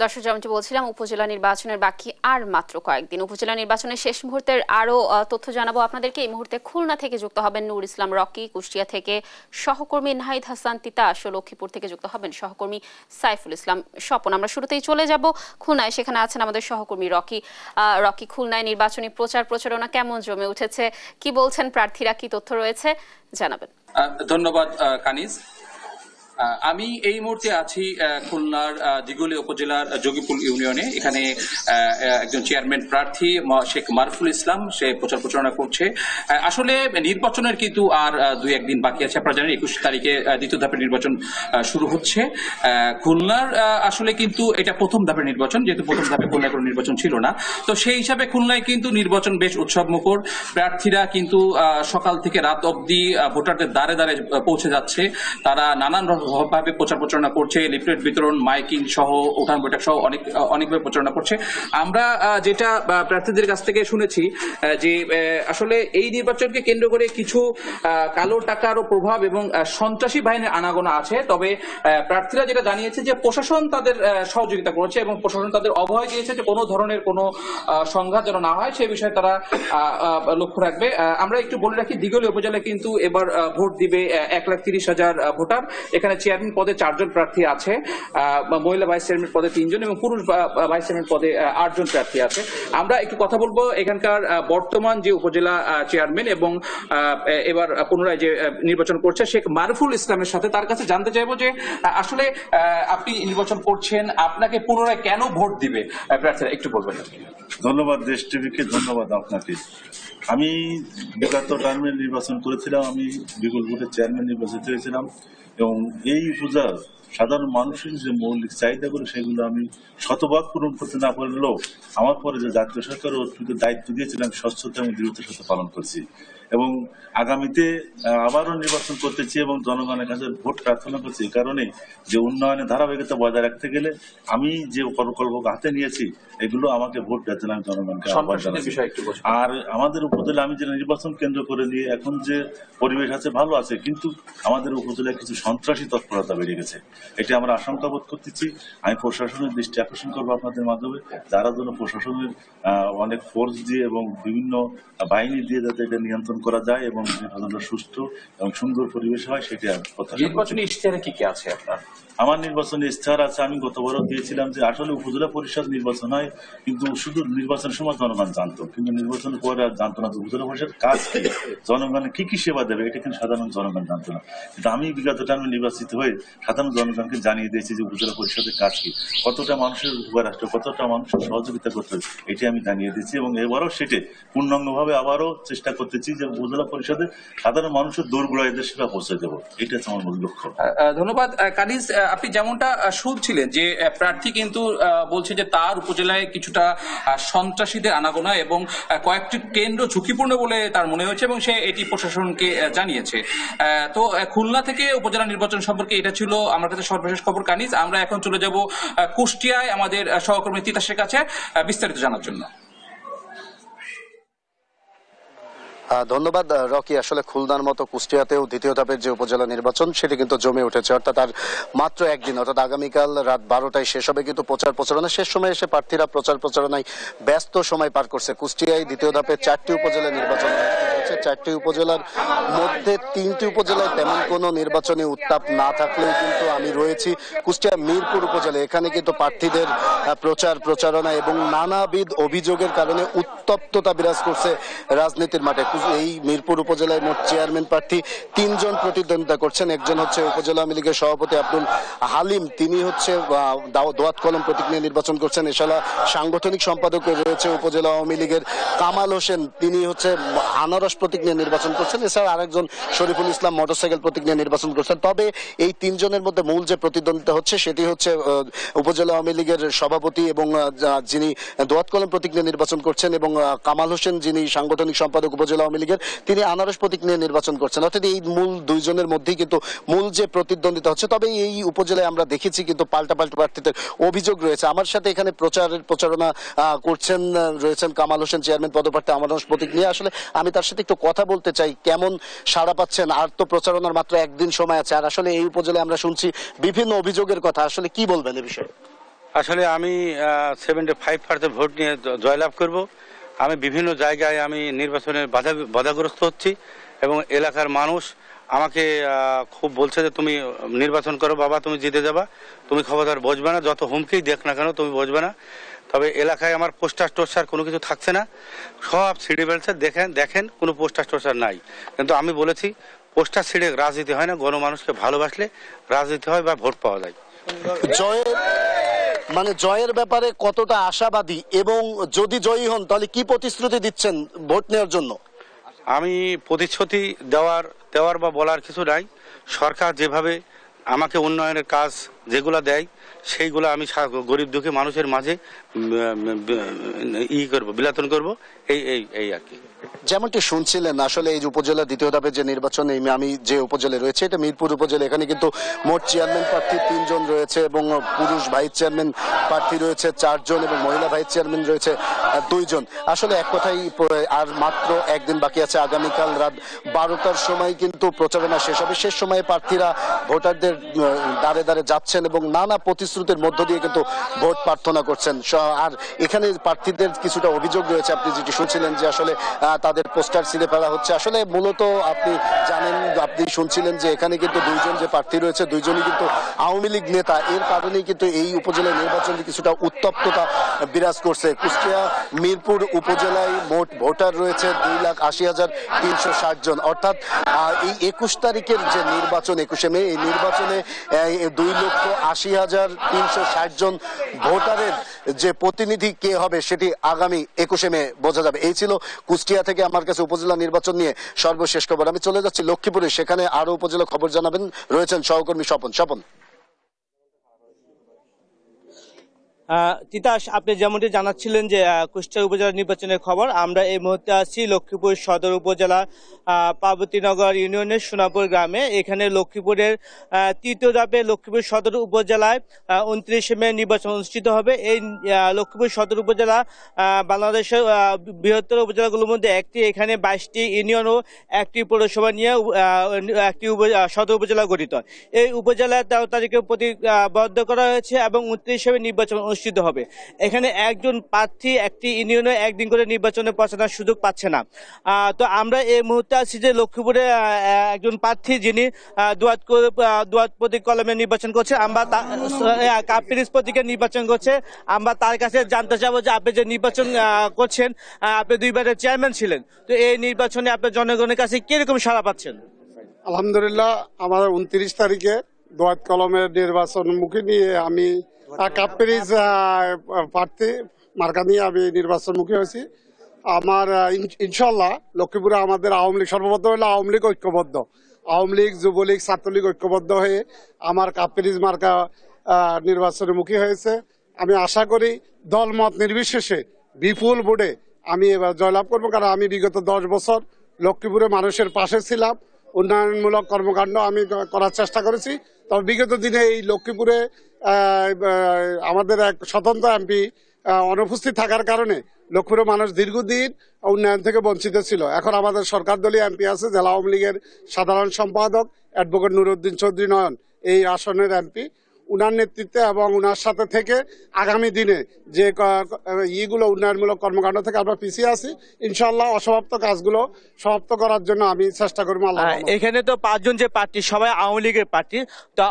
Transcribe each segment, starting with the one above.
দর্শক, যেমনটি বলছিলাম, উপজেলা নির্বাচনের বাকি আর মাত্র কয়েকদিন। উপজেলা নির্বাচনের শেষ মুহূর্তের আরো তথ্য জানাবো আপনাদেরকে। এই মুহূর্তে খুলনা থেকে যুক্ত হবেন নূর ইসলাম রকি, কুষ্টিয়া থেকে সহকর্মী নাহিদ হাসান তিতাস ও লক্ষ্মীপুর থেকে যুক্ত হবেন সহকর্মী সাইফুল ইসলাম স্বপন। আমরা শুরুতেই চলে যাব খুলনায়, সেখানে আছেন আমাদের সহকর্মী রকি। রকি, খুলনায় নির্বাচনী প্রচারণা কেমন জমে উঠেছে? কি বলছেন প্রার্থীরা, কি তথ্য রয়েছে জানাবেন। ধন্যবাদ কানিজ। আমি এই মুহূর্তে আছি খুলনার দিঘলী উপজেলার যোগীপুর ইউনিয়নে। এখানে একজন চেয়ারম্যান প্রার্থী শেখ মারুফুল ইসলাম, সে প্রচারণা করছে। আসলে নির্বাচনের কিন্তু আর 2-1 দিন বাকি আছে। আপনারা জানেন 21 তারিখে দ্বিতীয় ধাপের নির্বাচন শুরু হচ্ছে খুলনার। আসলে কিন্তু এটা প্রথম ধাপের নির্বাচন, যেহেতু প্রথম ধাপে খুলনায় কোনো নির্বাচন ছিল না, তো সেই হিসাবে খুলনায় কিন্তু নির্বাচন বেশ উৎসবমুখর। প্রার্থীরা কিন্তু সকাল থেকে রাত অবধি ভোটারদের দ্বারে দ্বারে পৌঁছে যাচ্ছে। তারা নানান ভাবে প্রচারণা করছে, লিফলেট বিতরণ, মাইকিং সহ, উঠান বৈঠক সহ অনেকভাবে প্রচারণা করছে। আমরা যেটা প্রার্থীদের কাছ থেকে শুনেছি যে আসলে এই নির্বাচনকে কেন্দ্র করে কিছু কালো টাকারও প্রভাব এবং সন্ত্রাসী বাহিনীর আনাগোনা আছে। তবে প্রার্থীরা যেটা জানিয়েছে যে প্রশাসন তাদের সহযোগিতা করেছে এবং প্রশাসন তাদের অভয় দিয়েছে যে কোনো ধরনের কোনো সংঘাত যেন না হয়, সে বিষয়ে তারা লক্ষ্য রাখবে। আমরা একটু বলে রাখি, দিঘলী উপজেলায় কিন্তু এবার ভোট দিবে 1,30,000 ভোটার। এখানে চেয়ারম্যান পদে 4 জন প্রার্থী আছে, মহিলা ভাইস চেয়ারম্যান পদে 3 জন এবং পুরুষ ভাইস চেয়ারম্যান পদে 8 জন প্রার্থী আছে। আমরা একটু কথা বলবো এখানকার বর্তমান যে উপজেলা চেয়ারম্যান এবং এবার পুনরায় যে নির্বাচন করছে শেখ মারুফুল ইসলামের সাথে। তার কাছে জানতে চাইবো যে আসলে আপনি নির্বাচন করছেন, আপনাকে পুনরায় কেন ভোট দিবে প্রার্থীরা, একটু বলবেন। ধন্যবাদ দেশ টিভিকে, ধন্যবাদ আপনাকে। আমি বিগত টার্মে নির্বাচন করেছিলাম, আমি বিপুল ভোটের চেয়ারম্যান নির্বাচিত হয়েছিলাম এবং এই পূজার সাধারণ মানুষের যে মৌলিক চাহিদাগুলো সেগুলো আমি শতভাগ পূরণ করতে না পারলেও আমার পরে যে জাতীয় সরকার অর্পিত দায়িত্ব দিয়েছিলাম স্বচ্ছতা এবং দৃঢ়তার সাথে পালন করছি এবং আগামীতে আবারও নির্বাচন করতেছি এবং জনগণের কাছে ভোট প্রার্থনা করছি। এই কারণে যে উন্নয়নের ধারাবাহিকতা বজায় রাখতে গেলে আমি যে প্রকল্প হাতে নিয়েছি এগুলো আমাকে ভোট দেওয়ার জন্য আমি জনগণকে আহ্বান জানাচ্ছি। আর আমাদের উপজেলা আমি যে নির্বাচন কেন্দ্র করে নিয়ে এখন যে পরিবেশ আছে ভালো আছে, কিন্তু আমাদের উপজেলায় কিছু সন্ত্রাসী তৎপরতা বেড়ে গেছে, এটা আমরা আশঙ্কা বোধ করতেছি। আমি প্রশাসনের দৃষ্টি আকর্ষণ করবো আপনাদের মাধ্যমে, যারা যেন প্রশাসনের অনেক ফোর্স দিয়ে এবং বিভিন্ন বাহিনী দিয়ে যাতে এটা নিয়ন্ত্রণ করা যায় এবং সুস্থ এবং সুন্দর পরিবেশ হয়, সেটা নির্বাচনী ইশতেহারে কি কি আছে আপনার? আমার নির্বাচনী ইশতেহার আছে, আমি গতবারও দিয়েছিলাম যে আসলে উপজেলা পরিষদ নির্বাচন হয় কিন্তু শুধু নির্বাচনের সময় জনগণ জানতো, কিন্তু নির্বাচনের পরে আর জানতো না উপজেলা পরিষদ কাজ কি, জনগণের কি কি সেবা দেবে, এটা কিন্তু সাধারণ জনগণ জানতো না। কিন্তু আমি বিগত টার্মে নির্বাচিত হয়ে সাধারণ জনগণকে জানিয়ে দিয়েছি যে উপজেলা পরিষদের কাজ কি, কতটা মানুষের উপকার আসবে, কতটা মানুষের সহযোগিতা করতে হবে, এটি আমি জানিয়ে দিয়েছি এবং এবারও সেটা পূর্ণাঙ্গভাবে আবারও চেষ্টা করতেছি যে উপজেলা পরিষদে সাধারণ মানুষের দোরগোড়ায় এদের সেবা পৌঁছে দেবো, এটা হচ্ছে আমার মূল লক্ষ্য। ধন্যবাদ কানিজ। আপনি যেমনটা শুনছিলেন যে প্রার্থী কিন্তু বলছে যে তার উপজেলায় কিছুটা সন্ত্রাসীদের আনাগোনা এবং কয়েকটি কেন্দ্র ঝুঁকিপূর্ণ বলে তার মনে হয়েছে এবং সে এটি প্রশাসনকে জানিয়েছে। তো খুলনা থেকে উপজেলা নির্বাচন সম্পর্কে এটা ছিল আমার কাছে সর্বশেষ খবর কানিজ। আমরা এখন চলে যাব কুষ্টিয়ায় আমাদের সহকর্মী তিতাসের কাছে বিস্তারিত জানার জন্য। ধন্যবাদ রকি। আসলে খুলনার মতো কুষ্টিয়াতেও দ্বিতীয় ধাপের যে উপজেলা নির্বাচন সেটি কিন্তু জমে উঠেছে, অর্থাৎ আর মাত্র একদিন, অর্থাৎ আগামীকাল রাত 12টায় শেষ হবে। কিন্তু প্রচারণা শেষ সময় এসে প্রার্থীরা প্রচারণায় ব্যস্ত সময় পার করছে। কুষ্টিয়ায় দ্বিতীয় ধাপে 4টি উপজেলা নির্বাচন হচ্ছে। 4টি উপজেলার মধ্যে 3টি উপজেলায় তেমন কোনো নির্বাচনী উত্তাপ না থাকলেও কিন্তু আমি রয়েছি কুষ্টিয়া মিরপুর উপজেলায়। এখানে কিন্তু প্রার্থীদের প্রচারণা এবং নানাবিধ অভিযোগের কারণে উত্তপ্ততা বিরাজ করছে রাজনীতির মাঠে। এই মিরপুর উপজেলায় মোট চেয়ারম্যান প্রার্থী 3 জন প্রতিদ্বন্দ্বিতা করছেন। একজন হচ্ছে উপজেলা আওয়ামী লীগের সভাপতি আব্দুল হালিম, তিনি হচ্ছে দোয়াত কলম প্রতীক নিয়ে নির্বাচন করছেন। এছাড়া সাংগঠনিক সম্পাদক রয়েছে উপজেলা আওয়ামী লীগের কামাল হোসেন, তিনি হচ্ছে আনারস প্রতীক নিয়ে নির্বাচন করছেন। এছাড়া আরেকজন শরীফুল ইসলাম মোটরসাইকেল প্রতীক নিয়ে নির্বাচন করছেন। তবে এই 3 জনের মধ্যে মূল যে প্রতিদ্বন্দ্বিতা হচ্ছে সেটি হচ্ছে উপজেলা আওয়ামী লীগের সভাপতি এবং যিনি দোয়াত কলম প্রতীক নিয়ে নির্বাচন করছেন এবং কামাল হোসেন যিনি সাংগঠনিক সম্পাদক উপজেলা আওয়ামী লীগের, তিনি আনারস প্রতীক নিয়ে নির্বাচন করছেন। অর্থাৎ এই মূল 2 জনের মধ্যেই কিন্তু মূল যে প্রতিদ্বন্দ্বিতা হচ্ছে। তবে এই উপজেলায় আমরা দেখেছি কিন্তু পাল্টা প্রার্থীদের অভিযোগ রয়েছে। আমার সাথে এখানে প্রচারণা রয়েছেন কামাল হোসেন, চেয়ারম্যান পদপ্রার্থী আনারস প্রতীক নিয়ে। আসলে আমি তার সাথে একটু কথা বলতে চাই, কেমন সাড়া পাচ্ছেন? আর তো প্রচারণার মাত্র একদিন সময় আছে, আর আসলে এই উপজেলায় আমরা শুনছি বিভিন্ন অভিযোগের কথা, আসলে কি বলবেন এ বিষয়ে? আসলে আমি 75% ভোট নিয়ে জয়লাভ করব। আমি বিভিন্ন জায়গায় আমি নির্বাচনে বাধাগ্রস্ত হচ্ছি এবং এলাকার মানুষ আমাকে খুব বলছে যে তুমি নির্বাচন করো বাবা, তুমি জিতে যাবা, তুমি খবরদার বসবে না, যত হুমকি দেখ না কেন তুমি বসবে না। তবে এলাকায় আমার পোস্টার টোস্টার কোনো কিছু থাকছে না, সব ছিঁড়ে ফেলছে। দেখেন কোনো পোস্টার টোস্টার নাই। কিন্তু আমি বলেছি পোস্টার ছিঁড়ে রাজনীতি হয় না, গণমানুষকে ভালোবাসলে রাজনীতি হয় বা ভোট পাওয়া যায়। জয়ের ব্যাপারে কতটা আশাবাদী এবং যদি জয়ী হন তাহলে কি প্রতিশ্রুতি দিচ্ছেন ভোট নেওয়ার জন্য? আমি প্রতিশ্রুতি দেওয়ার বা বলার কিছু নাই। সরকার যেভাবে আমাকে উন্নয়নের কাজ যেগুলো দেয় সেইগুলো আমি গরিব দুঃখী মানুষের মাঝে বিলাতন করব, এই আর কি। যেমনটি শুনছিলেন, আসলে এই উপজেলা দ্বিতীয় ধাপের যে নির্বাচনে আমি যে উপজেলায় রয়েছে এটা মিরপুর উপজেলা। এখানে কিন্তু মোট চেয়ারম্যান প্রার্থী 3 জন রয়েছে এবং পুরুষ ভাইস চেয়ারম্যান প্রার্থী রয়েছে 4 জন এবং মহিলা ভাইস চেয়ারম্যান রয়েছে 2 জন। আসলে এক কথাই আর মাত্র একদিন বাকি আছে। আগামীকাল রাত 12টার সময় কিন্তু প্রচারণা শেষ হবে। শেষ সময়ে প্রার্থীরা ভোটারদের দ্বারে দ্বারে যাচ্ছেন এবং নানা প্রতিশ্রুতির মধ্য দিয়ে কিন্তু ভোট প্রার্থনা করছেন। আর এখানে প্রার্থীদের কিছুটা অভিযোগ রয়েছে, আপনি যেটি শুনছিলেন যে আসলে তাদের পোস্টার ছিঁড়ে ফেলা হচ্ছে। আসলে মূলত আপনি জানেন, আপনি শুনছিলেন যে এখানে কিন্তু 2 জন যে প্রার্থী রয়েছে 2 জনই কিন্তু আওয়ামী লীগ নেতা। এর কারণেই কিন্তু এই উপজেলায় নির্বাচনে কিছুটা উত্তপ্ততা বিরাজ করছে। কুষ্টিয়া মিরপুর উপজেলায় মোট ভোটার রয়েছে 2,80,360 জন। অর্থাৎ এই 21 তারিখের যে নির্বাচন 21শে মে, এই নির্বাচনে 2,80,360 জন ভোটারের যে প্রতিনিধি কে হবে সেটি আগামী 21শে মে বোঝা যাবে। এই ছিল কুষ্টিয়া থেকে আমার কাছে উপজেলা নির্বাচন নিয়ে সর্বশেষ খবর। আমি চলে যাচ্ছি লক্ষ্মীপুরে, সেখানে আরো উপজেলা খবর জানাবেন রয়েছেন সহকর্মী স্বপন। তিতাস, আপনি যেমনটি জানাচ্ছিলেন যে কুষ্টিয়া উপজেলা নির্বাচনের খবর, আমরা এই মুহূর্তে আছি লক্ষ্মীপুর সদর উপজেলা পার্বতীনগর ইউনিয়নের সোনাপুর গ্রামে। এখানে লক্ষ্মীপুরের 3য় ধাপে লক্ষ্মীপুর সদর উপজেলায় 29শে মে নির্বাচন অনুষ্ঠিত হবে। এই লক্ষ্মীপুর সদর উপজেলা বাংলাদেশের বৃহত্তর উপজেলাগুলোর মধ্যে একটি। এখানে 22টি ইউনিয়ন ও একটি পৌরসভা নিয়ে একটি সদর উপজেলা গঠিত। এই উপজেলা 13 তারিখে প্রতিবদ্ধ করা হয়েছে এবং 29শে মে নির্বাচন অনুষ্ঠিত হবে। এখানে একজন প্রার্থী একটি ইউনিয়নে একদিন করে নির্বাচনে পৌঁছানোর সুযোগ পাচ্ছে না। তো আমরা এই মুহূর্তে আছি যে লক্ষ্মীপুরে একজন প্রার্থী যিনি দুয়াত প্রতীক কলমে নির্বাচন করছে, আমরা কাপ পিরিজ প্রতীকে নির্বাচন করছে। আমরা তার কাছে জানতে চাবো যে আপনি যে নির্বাচন করছেন, আপনি 2 বারের চেয়ারম্যান ছিলেন, তো এই নির্বাচনে আপনার জনগণের কাছে কিরকম সাড়া পাচ্ছেন? আলহামদুলিল্লাহ, আমাদের 29 তারিখে দোয়াত কলমের নির্বাচনমুখী নিয়ে আমি কাপ পিরিজ প্রার্থী মার্কা নিয়ে আমি নির্বাচনমুখী হয়েছি। আমার ইনশাল্লাহ লক্ষ্মীপুরে আমাদের আওয়ামী লীগ সর্বপ্রথম হলো আওয়ামী লীগ ঐক্যবদ্ধ, আওয়ামী লীগ যুবলীগ ছাত্রলীগ ঐক্যবদ্ধ হয়ে আমার কাপ পিরিজ মার্কা নির্বাচনমুখী হয়েছে। আমি আশা করি দলমত নির্বিশেষে বিপুল ভোটে আমি এবার জয়লাভ করবো, কারণ আমি বিগত 10 বছর লক্ষ্মীপুরে মানুষের পাশে ছিলাম। উন্নয়নমূলক কর্মকাণ্ড আমি করার চেষ্টা করেছি। তবে বিগত দিনে এই লক্ষ্মীপুরে আমাদের এক স্বতন্ত্র এমপি অনুপস্থিত থাকার কারণে লক্ষ্মীপুরের মানুষ দীর্ঘদিন উন্নয়ন থেকে বঞ্চিত ছিল। এখন আমাদের সরকার দলীয় এমপি আছে, জেলা আওয়ামী লীগের সাধারণ সম্পাদক অ্যাডভোকেট নুরুদ্দিন চৌধুরী নয়ন এই আসনের এমপি। উনার নেতৃত্বে এবং উনার সাথে থেকে আগামী দিনে যে ইগুলো উন্নয়নমূলক কর্মকাণ্ড থেকে আমরা পিছিয়ে আছি, ইনশাল্লাহ অসমাপ্ত কাজগুলো সমাপ্ত করার জন্য আমি চেষ্টা করবো। এখানে তো 5 জন যে প্রার্থী সবাই আওয়ামী লীগের প্রার্থী, তো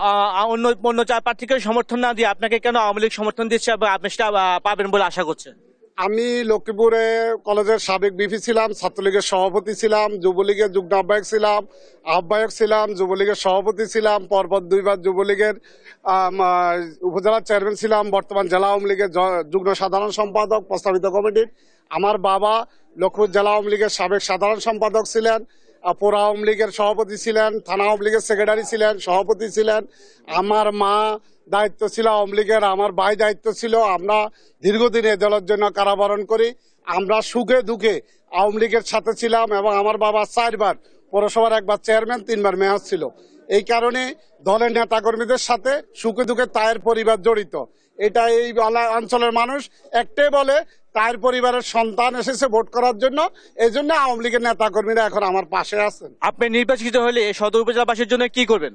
অন্য 4 প্রার্থীকে সমর্থন না দিয়ে আপনাকে কেন আওয়ামী লীগ সমর্থন দিচ্ছে এবং আপনি সেটা পাবেন বলে আশা করছেন? আমি লক্ষ্মীপুরে কলেজের সাবেক বিপি ছিলাম, ছাত্রলীগের সভাপতি ছিলাম, যুবলীগের যুগ্ম আহ্বায়ক ছিলাম, যুবলীগের সভাপতি ছিলাম, পরপর 2 বার যুবলীগের উপজেলা চেয়ারম্যান ছিলাম, বর্তমান জেলা আওয়ামী লীগের যুগ্ম সাধারণ সম্পাদক প্রস্তাবিত কমিটির। আমার বাবা লক্ষ্মীপুর জেলা আওয়ামী লীগের সাবেক সাধারণ সম্পাদক ছিলেন, পৌর আওয়ামী লীগের সভাপতি ছিলেন, থানা আওয়ামী লীগের সেক্রেটারি ছিলেন, সভাপতি ছিলেন। আমার মা দায়িত্ব ছিল আওয়ামী লীগের, আমার ভাই দায়িত্ব ছিল। আমরা দীর্ঘদিন এ দলের জন্য কারাবরণ করি। আমরা সুখে দুঃখে আওয়ামী লীগের সাথে ছিলাম এবং আমার বাবা 4 বার পৌরসভার 1 বার চেয়ারম্যান, 3 বার মেয়র ছিল। এই কারণে দলের নেতাকর্মীদের সাথে সুখে দুঃখে তায়ের পরিবার জড়িত। এটা এই অঞ্চলের মানুষ একটাই বলে, তায়ের পরিবারের সন্তান এসেছে ভোট করার জন্য, এই জন্য আওয়ামী লীগের নেতাকর্মীরা এখন আমার পাশে আছেন। আপনি নির্বাচিত হলে সদর উপজেলাবাসীর জন্য কি করবেন?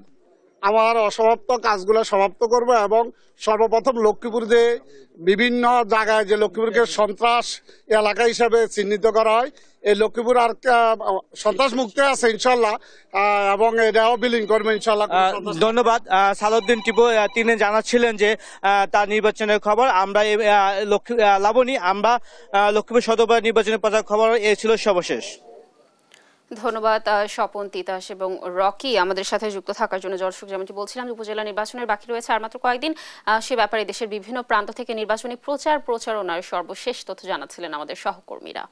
আমার অসমাপ্ত কাজগুলো সমাপ্ত করব এবং সর্বপ্রথম লক্ষ্মীপুর যে বিভিন্ন জায়গায় যে লক্ষ্মীপুরকে সন্ত্রাস এলাকা হিসাবে চিহ্নিত করা হয়, এই lochypur আর সন্ত্রাস মুক্ত আছে ইনশাআল্লাহ এবং এটাও বিলিং করবে ইনশাআল্লাহ। ধন্যবাদ। সালাউদ্দিন টিপু তিনি জানাচ্ছিলেন যে তার নির্বাচনের খবর আমরা লাবণী আমরা লক্ষ্মীপুর সদর নির্বাচনের প্রচার খবর এ ছিল সর্বশেষ। ধন্যবাদ স্বপন, তিতাস এবং রকি আমাদের সাথে যুক্ত থাকার জন্য। দর্শক, যেমনটি বলছিলাম উপজেলা নির্বাচনের বাকি রয়েছে আর মাত্র কয়েকদিন, সে ব্যাপারে দেশের বিভিন্ন প্রান্ত থেকে নির্বাচনী প্রচারণার সর্বশেষ তথ্য জানাচ্ছিলেন আমাদের সহকর্মীরা।